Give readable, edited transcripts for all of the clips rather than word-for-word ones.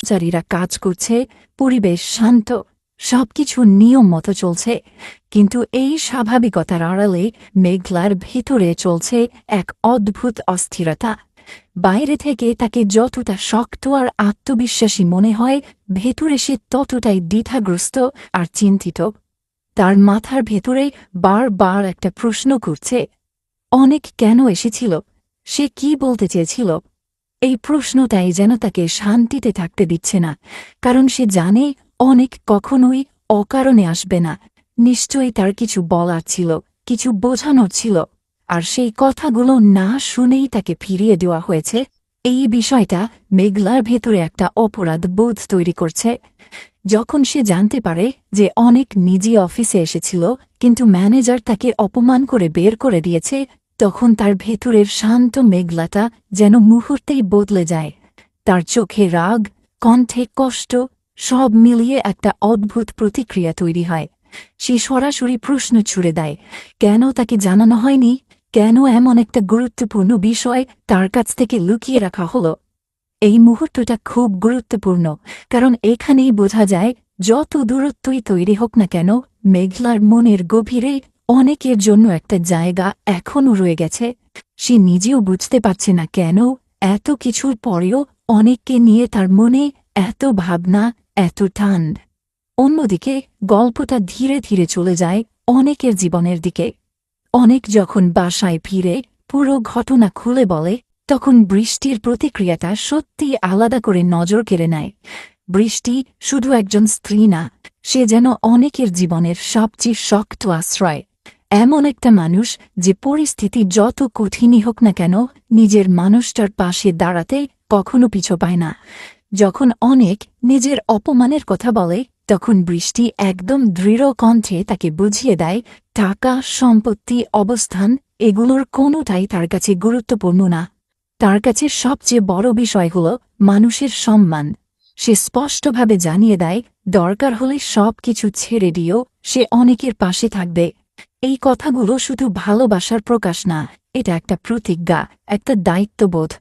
কর্মচারীরা কাজ করছে, পরিবেশ শান্ত, সবকিছু নিয়ম মতো চলছে। কিন্তু এই স্বাভাবিকতার আড়ালে মেঘলার ভেতরে চলছে এক অদ্ভুত অস্থিরতা। বাইরে থেকে তাকে যতটা শক্ত আর আত্মবিশ্বাসী মনে হয়, ভেতরে সে ততটাই দ্বিধাগ্রস্ত আর চিন্তিত। তার মাথার ভেতরে বারবার একটা প্রশ্ন ঘুরছে, অনেক কেন এসেছিল? সে কি বলতে চেয়েছিল? এই প্রশ্নটাই যেন তাকে শান্তিতে থাকতে দিচ্ছে না, কারণ সে জানে অনেক কখনোই অকারণে আসবে না। নিশ্চয়ই তার কিছু বলার ছিল, কিছু বোঝানোর ছিল, আর সেই কথাগুলো না শুনেই তাকে ফিরিয়ে দেওয়া হয়েছে। এই বিষয়টা মেঘলার ভেতরে একটা অপরাধ বোধ তৈরি করছে। যখন সে জানতে পারে যে অনেক নিজে অফিসে এসেছিল কিন্তু ম্যানেজার তাকে অপমান করে বের করে দিয়েছে, তখন তার ভেতরের শান্ত মেঘলাটা যেন মুহূর্তেই বদলে যায়। তার চোখে রাগ, কণ্ঠে কষ্ট, সব মিলিয়ে একটা অদ্ভুত প্রতিক্রিয়া তৈরি হয়। সে সরাসরি প্রশ্ন ছুড়ে দেয়, কেন তাকে জানানো হয়নি? কেন এমন একটা গুরুত্বপূর্ণ বিষয় তার কাছ থেকে লুকিয়ে রাখা হলো? এই মুহূর্তটা খুব গুরুত্বপূর্ণ, কারণ এখানেই বোঝা যায় যত দূরত্বই তৈরি হোক না কেন, মেঘলার মনের গভীরে অনেকের জন্য একটা জায়গা এখনও রয়ে গেছে। সে নিজেও বুঝতে পারছে না কেন এত কিছুর পরেও অনেককে নিয়ে তার মনে এত ভাবনা, এত টান। অন্যদিকে গল্পটা ধীরে ধীরে চলে যায় অনেকের জীবনের দিকে। অনেক যখন বাসায় ফিরে পুরো ঘটনা খুলে বলে, তখন বৃষ্টির প্রতিক্রিয়াটা সত্যি আলাদা করে নজর কেড়ে নেয়। বৃষ্টি শুধু একজন স্ত্রী না, সে যেন অনেকের জীবনের সবচেয়ে শক্ত আশ্রয়। এমন একটা মানুষ যে পরিস্থিতি যত কঠিনই হোক না কেন, নিজের মানুষটার পাশে দাঁড়াতে কখনো পিছু পায় না। যখন অনেক নিজের অপমানের কথা বলে, তখন বৃষ্টি একদম দৃঢ় কণ্ঠে তাকে বুঝিয়ে দেয়, টাকা, সম্পত্তি, অবস্থান এগুলোর কোনোটাই তার কাছে গুরুত্বপূর্ণ না। তার কাছে সবচেয়ে বড় বিষয় হল মানুষের সম্মান। সে স্পষ্টভাবে জানিয়ে দেয়, দরকার হলে সব কিছু ছেড়ে দিয়েও সে অনেকের পাশে থাকবে। এই কথাগুলো শুধু ভালোবাসার প্রকাশ না, এটা একটা প্রতিজ্ঞা, একটা দায়িত্ববোধ।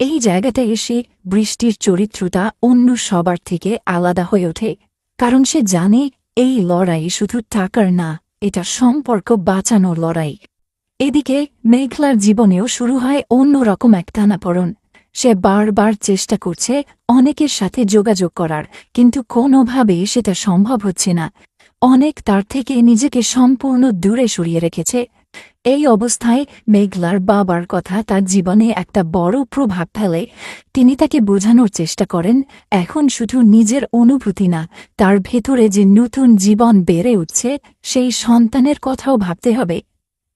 এই জায়গাটা এসে বৃষ্টির চরিত্রটা অন্য সবার থেকে আলাদা হয়ে ওঠে, কারণ সে জানে এই লড়াই শুধু টাকার না, এটা সম্পর্ক বাঁচানোর লড়াই। এদিকে মেঘলার জীবনেও শুরু হয় অন্যরকম এক টানাপোড়েন। সে বারবার চেষ্টা করছে অনেকের সাথে যোগাযোগ করার, কিন্তু কোনোভাবেই সেটা সম্ভব হচ্ছে না। অনেক তার থেকে নিজেকে সম্পূর্ণ দূরে সরিয়ে রেখেছে। এই অবস্থায় মেঘলার বাবার কথা তার জীবনে একটা বড় প্রভাব ফেলে। তিনি তাকে বোঝানোর চেষ্টা করেন, এখন শুধু নিজের অনুভূতি না, তার ভেতরে যে নতুন জীবন বেড়ে উঠছে সেই সন্তানের কথাও ভাবতে হবে।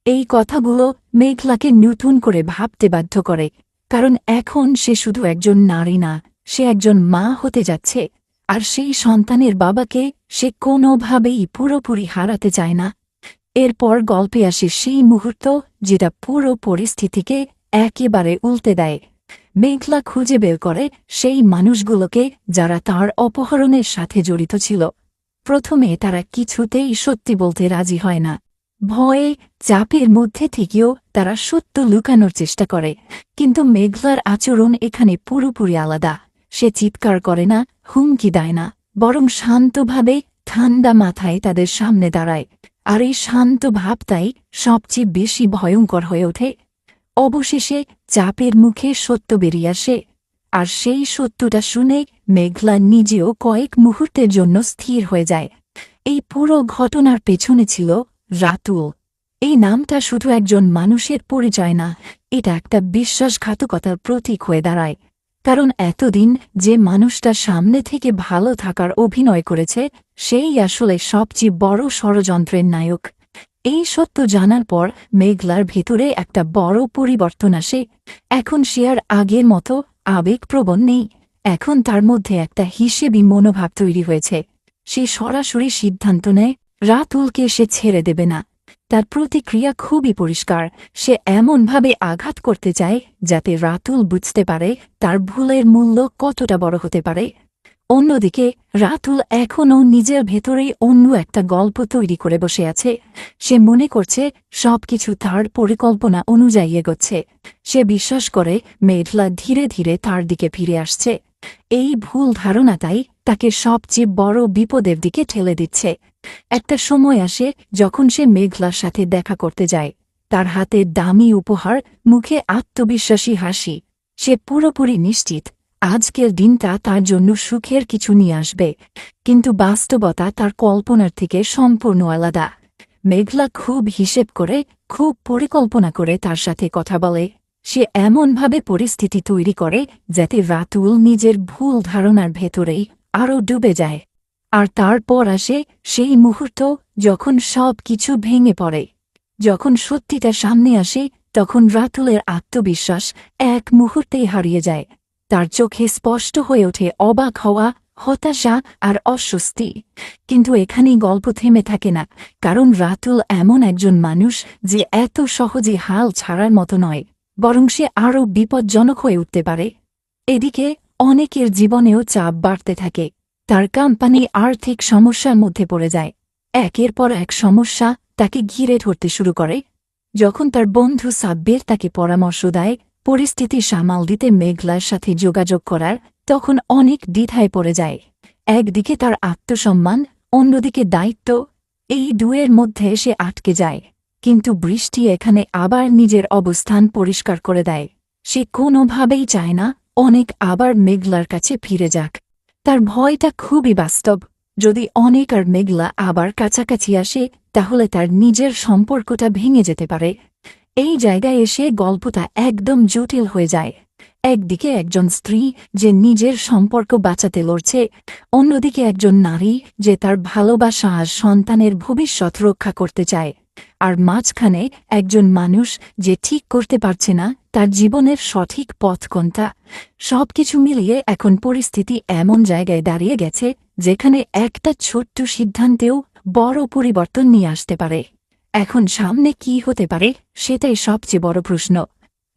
এই কথাগুলো মেঘলাকে নতুন করে ভাবতে বাধ্য করে, কারণ এখন সে শুধু একজন নারী না, সে একজন মা হতে যাচ্ছে, আর সেই সন্তানের বাবাকে সে কোনোভাবেই পুরোপুরি হারাতে চায় না। এরপর গল্পে আসে সেই মুহূর্ত যেটা পুরো পরিস্থিতিকে একেবারে উল্টে দেয়। মেঘলা খুঁজে বের করে সেই মানুষগুলোকে যারা তার অপহরণের সাথে জড়িত ছিল। প্রথমে তারা কিছুতেই সত্যি বলতে রাজি হয় না। ভয়ে, চাপের মধ্যে থেকেও তারা সত্য লুকানোর চেষ্টা করে। কিন্তু মেঘলার আচরণ এখানে পুরোপুরি আলাদা। সে চিৎকার করে না, হুমকি দেয় না, বরং শান্তভাবে ঠান্ডা মাথায় তাদের সামনে দাঁড়ায়। আর এই শান্ত ভাবটাই সবচেয়ে বেশি ভয়ঙ্কর হয়ে ওঠে। অবশেষে চাপের মুখে সত্য বেরিয়ে আসে, আর সেই সত্যটা শুনে মেঘলা নিজেও কয়েক মুহূর্তের জন্য স্থির হয়ে যায়। এই পুরো ঘটনার পেছনে ছিল রাতুল। এই নামটা শুধু একজন মানুষের পরিচয় না, এটা একটা বিশ্বাসঘাতকতার প্রতীক হয়ে দাঁড়ায়। কারণ এতদিন যে মানুষটা সামনে থেকে ভালো থাকার অভিনয় করেছে, সেই আসলে সবচেয়ে বড় ষড়যন্ত্রের নায়ক। এই সত্য জানার পর মেঘলার ভেতরে একটা বড় পরিবর্তন আসে। এখন সে আর আগের মতো আবেগপ্রবণ নেই। এখন তার মধ্যে একটা হিসেবি মনোভাব তৈরি হয়েছে। সে সরাসরি সিদ্ধান্ত নেয়, রাতুলকে সে ছেড়ে দেবে না। তার প্রতিক্রিয়া খুবই পরিষ্কার। সে এমনভাবে আঘাত করতে চায় যাতে রাতুল বুঝতে পারে তার ভুলের মূল্য কতটা বড় হতে পারে। অন্যদিকে রাতুল এখনও নিজের ভেতরেই অন্য একটা গল্প তৈরি করে বসে আছে। সে মনে করছে সবকিছু তার পরিকল্পনা অনুযায়ী এগোচ্ছে। সে বিশ্বাস করে মেঘলা ধীরে ধীরে তার দিকে ফিরে আসছে। এই ভুল ধারণাটাই তাকে সবচেয়ে বড় বিপদের দিকে ঠেলে দিচ্ছে। একটা সময় আসে যখন সে মেঘলার সাথে দেখা করতে যায়। তার হাতে দামি উপহার, মুখে আত্মবিশ্বাসী হাসি। সে পুরোপুরি নিশ্চিত আজকের দিনটা তার জন্য সুখের কিছু নিয়ে আসবে, কিন্তু বাস্তবতা তার কল্পনার থেকে সম্পূর্ণ আলাদা। মেঘলা খুব হিসেব করে, খুব পরিকল্পনা করে তার সাথে কথা বলে। সে এমনভাবে পরিস্থিতি তৈরি করে যাতে রাতুল নিজের ভুল ধারণার ভেতরেই আরও ডুবে যায়। আর তারপর আসে সেই মুহূর্ত যখন সব কিছু ভেঙে পড়ে। যখন সত্যিটা সামনে আসে তখন রাতুলের আত্মবিশ্বাস এক মুহূর্তেই হারিয়ে যায়। তার চোখে স্পষ্ট হয়ে ওঠে অবাক হওয়া, হতাশা আর অস্বস্তি। কিন্তু এখানেই গল্প থেমে থাকে না, কারণ রাতুল এমন একজন মানুষ যে এত সহজে হাল ছাড়ার মতো নয়, বরং সে আরও বিপজ্জনক হয়ে উঠতে পারে। এদিকে অনেকের জীবনেও চাপ বাড়তে থাকে। তার কোম্পানি আর্থিক সমস্যার মধ্যে পড়ে যায়। একের পর এক সমস্যা তাকে ঘিরে ধরতে শুরু করে। যখন তার বন্ধু সাব্বির তাকে পরামর্শ দেয় পরিস্থিতি সামাল দিতে মেঘলার সাথে যোগাযোগ করার, তখন অনেক দ্বিধায় পড়ে যায়। একদিকে তার আত্মসম্মান, অন্যদিকে দায়িত্ব, এই দুয়ের মধ্যে সে আটকে যায়। কিন্তু বৃষ্টি এখানে আবার নিজের অবস্থান পরিষ্কার করে দেয়। সে কোনোভাবেই চায় না অনেক আবার মেঘলার কাছে ফিরে যাক। তার ভয়টা খুবই বাস্তব। যদি অনেক আর মেঘলা আবার কাছাকাছি আসে তাহলে তার নিজের সম্পর্কটা ভেঙে যেতে পারে। এই জায়গায় এসে গল্পটা একদম জটিল হয়ে যায়। একদিকে একজন স্ত্রী যে নিজের সম্পর্ক বাঁচাতে লড়ছে, অন্যদিকে একজন নারী যে তার ভালোবাসা আর সন্তানের ভবিষ্যৎ রক্ষা করতে চায়, আর মাঝখানে একজন মানুষ যে ঠিক করতে পারছে না তার জীবনের সঠিক পথ কোনটা। সবকিছু মিলিয়ে এখন পরিস্থিতি এমন জায়গায় দাঁড়িয়ে গেছে যেখানে একটা ছোট্ট সিদ্ধান্তেও বড় পরিবর্তন নিয়ে আসতে পারে। এখন সামনে কি হতে পারে সেটাই সবচেয়ে বড় প্রশ্ন।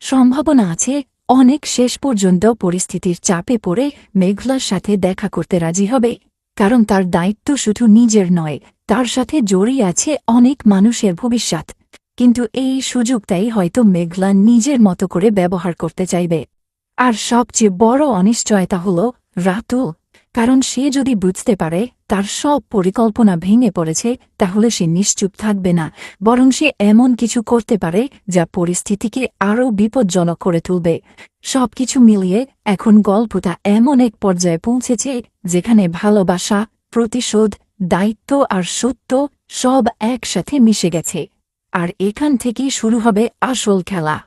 সম্ভাবনা আছে অনেক শেষ পর্যন্ত পরিস্থিতির চাপে পড়ে মেঘলার সাথে দেখা করতে রাজি হবে, কারণ তার দায়িত্ব শুধু নিজের নয়, তার সাথে জড়িয়ে আছে অনেক মানুষের ভবিষ্যৎ। কিন্তু এই সুযোগটাই হয়তো মেঘলা নিজের মতো করে ব্যবহার করতে চাইবে। আর সবচেয়ে বড় অনিশ্চয়তা হল রাতুল, কারণ সে যদি বুঝতে পারে তার সব পরিকল্পনা ভেঙে পড়েছে তাহলে সে নিশ্চুপ থাকবে না, বরং সে এমন কিছু করতে পারে যা পরিস্থিতিকে আরও বিপজ্জনক করে তুলবে। সবকিছু মিলিয়ে এখন গল্পটা এমন এক পর্যায়ে পৌঁছেছে যেখানে ভালোবাসা, প্রতিশোধ, দায়িত্ব আর সত্য সব একসাথে মিশে গেছে। আর এখান থেকেই শুরু হবে আসল খেলা।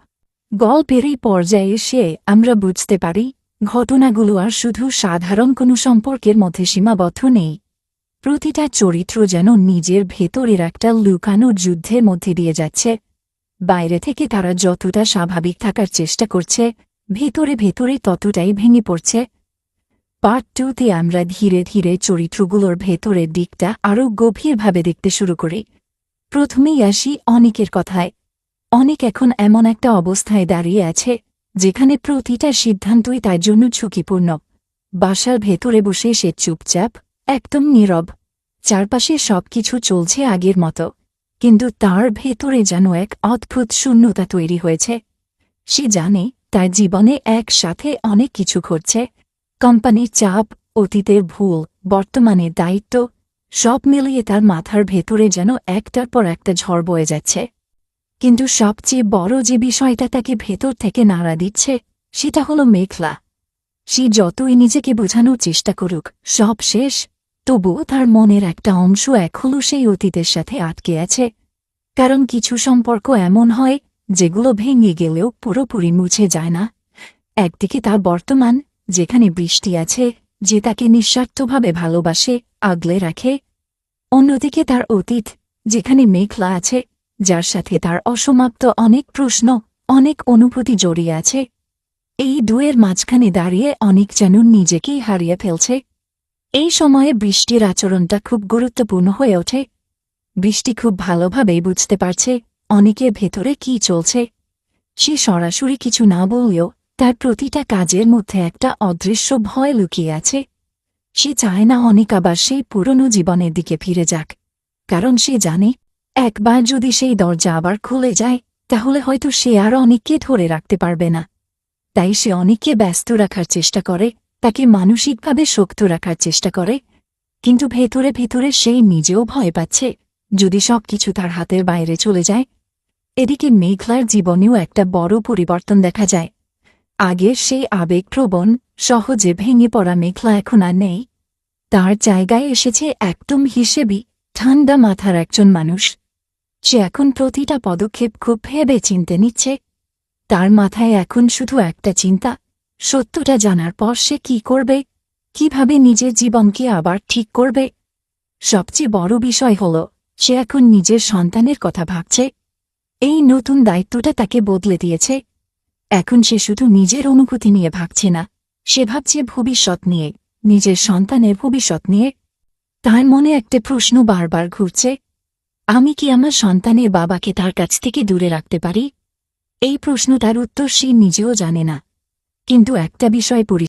গল্পের এই পর্যায়ে এসে আমরা বুঝতে পারি ঘটনাগুলো আর শুধু সাধারণ কোনো সম্পর্কের মধ্যে সীমাবদ্ধ নেই। প্রতিটা চরিত্র যেন নিজের ভেতরের একটা লুকানো যুদ্ধের মধ্যে দিয়ে যাচ্ছে। বাইরে থেকে তারা যতটা স্বাভাবিক থাকার চেষ্টা করছে, ভেতরে ভেতরে ততটাই ভেঙে পড়ছে। পার্ট 2-তে আমরা ধীরে ধীরে চরিত্রগুলোর ভেতরের দিকটা আরও গভীরভাবে দেখতে শুরু করি। প্রথমেই আসি অনেকের কথায়। অনেক এখন এমন একটা অবস্থায় দাঁড়িয়ে আছে যেখানে প্রতিটা সিদ্ধান্তই তার জন্য ঝুঁকিপূর্ণ। বাসার ভেতরে বসে সে চুপচাপ, একদম নীরব। চারপাশে সবকিছু চলছে আগের মতো, কিন্তু তার ভেতরে যেন এক অদ্ভুত শূন্যতা তৈরি হয়েছে। সে জানে তার জীবনে একসাথে অনেক কিছু ঘটছে, কোম্পানির চাপ, অতীতের ভুল, বর্তমানে দায়িত্ব, সব মিলিয়ে তার মাথার ভেতরে যেন একটার পর একটা ঝড় বয়ে যাচ্ছে। কিন্তু সবচেয়ে বড় যে বিষয়টা তাকে ভেতর থেকে নাড়া দিচ্ছে সেটা হলো মেঘলা। সে যতই নিজেকে বোঝানোর চেষ্টা করুক সব শেষ, তবুও তার মনের একটা অংশ এখনও সেই অতীতের সাথে আটকে আছে। কারণ কিছু সম্পর্ক এমন হয় যেগুলো ভেঙে গেলেও পুরোপুরি মুছে যায় না। একদিকে তার বর্তমান, যেখানে বৃষ্টি আছে, যে তাকে নিঃস্বার্থভাবে ভালোবাসে, আগলে রাখে। অন্যদিকে তার অতীত, যেখানে মেঘলা আছে, যার সাথে তার অসমাপ্ত অনেক প্রশ্ন, অনেক অনুভূতি জড়িয়ে আছে। এই দুয়ের মাঝখানে দাঁড়িয়ে অনেক যেন নিজেকেই হারিয়ে ফেলছে। এই সময়ে বৃষ্টির আচরণটা খুব গুরুত্বপূর্ণ হয়ে ওঠে। বৃষ্টি খুব ভালোভাবেই বুঝতে পারছে অনেকের ভেতরে কি চলছে। সে সরাসরি কিছু না বললেও তার প্রতিটা কাজের মধ্যে একটা অদৃশ্য ভয় লুকিয়ে আছে। সে চায় না অনেক আবার সেই পুরনো জীবনের দিকে ফিরে যাক, কারণ সে জানে একবার যদি সেই দরজা আবার খুলে যায় তাহলে হয়তো সে আর অনেককে ধরে রাখতে পারবে না। তাই সে অনেককে ব্যস্ত রাখার চেষ্টা করে, তাকে মানসিকভাবে শক্ত রাখার চেষ্টা করে, কিন্তু ভেতরে ভেতরে সেই নিজেও ভয় পাচ্ছে যদি সবকিছু তার হাতের বাইরে চলে যায়। এদিকে মেঘলার জীবনেও একটা বড় পরিবর্তন দেখা যায়। আগের সেই আবেগপ্রবণ, সহজে ভেঙে পড়া মেঘলা এখন আর নেই। তার জায়গায় এসেছে একদম হিসেবি, ঠান্ডা মাথার একজন মানুষ। সে এখন প্রতিটা পদক্ষেপ খুব ভেবে চিনতে নিচ্ছে। তার মাথায় এখন শুধু একটা চিন্তা, সত্যটা জানার পর সে কি করবে, কিভাবে নিজের জীবনকে আবার ঠিক করবে। সবচেয়ে বড় বিষয় হল সে এখন নিজের সন্তানের কথা ভাবছে। এই নতুন দায়িত্বটা তাকে বদলে দিয়েছে। এখন সে শুধু নিজের অনুভূতি নিয়ে ভাবছে না, সে ভাবছে ভবিষ্যৎ নিয়ে, নিজের সন্তানের ভবিষ্যৎ নিয়ে। তার মনে একটা প্রশ্ন বারবার ঘুরছে, আমি কি আমার সন্তানের বাবাকে তার কাছ থেকে দূরে রাখতে পারি? এই প্রশ্নটার উত্তর সে নিজেও জানে না, কিন্তু একটা বিষয়